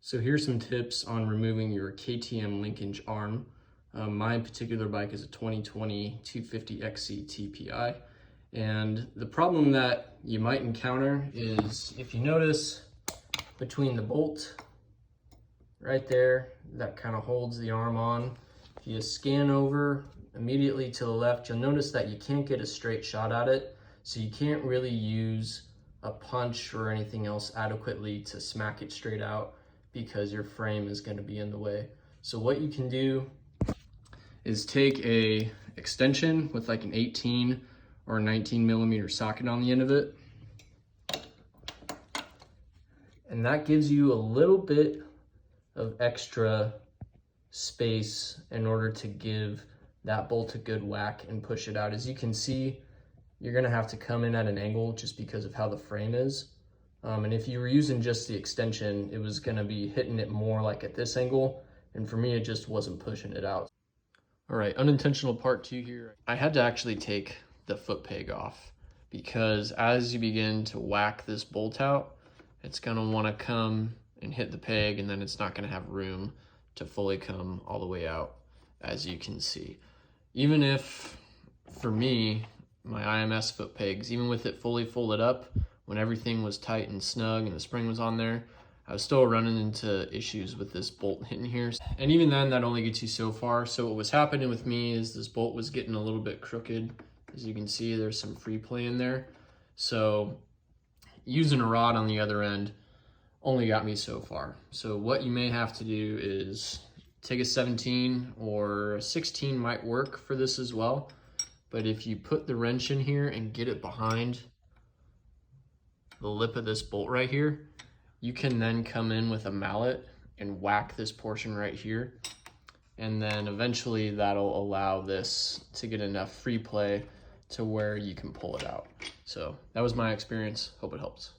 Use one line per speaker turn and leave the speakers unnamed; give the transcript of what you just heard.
So here's some tips on removing your KTM linkage arm. My particular bike is a 2020 250XC TPI. And the problem that you might encounter is, if you notice between the bolt right there, that kind of holds the arm on. If you scan over immediately to the left, you'll notice that you can't get a straight shot at it. So you can't really use a punch or anything else adequately to smack it straight out, because your frame is going to be in the way. So what you can do is take a extension with like an 18 or 19 millimeter socket on the end of it. And that gives you a little bit of extra space in order to give that bolt a good whack and push it out. As you can see, you're gonna have to come in at an angle just because of how the frame is. And if you were using just the extension, it was gonna be hitting it more like at this angle. And for me, it just wasn't pushing it out. All right, unintentional part 2 here. I had to actually take the foot peg off, because as you begin to whack this bolt out, it's gonna wanna come and hit the peg, and then it's not gonna have room to fully come all the way out, as you can see. Even if, for me, my IMS foot pegs, even with it fully folded up, when everything was tight and snug and the spring was on there, I was still running into issues with this bolt hitting here. And even then, that only gets you so far. So what was happening with me is this bolt was getting a little bit crooked. As you can see, there's some free play in there. So using a rod on the other end only got me so far. So what you may have to do is take a 17 or a 16 might work for this as well. But if you put the wrench in here and get it behind the lip of this bolt right here, you can then come in with a mallet and whack this portion right here. And then eventually that'll allow this to get enough free play to where you can pull it out. So that was my experience. Hope it helps.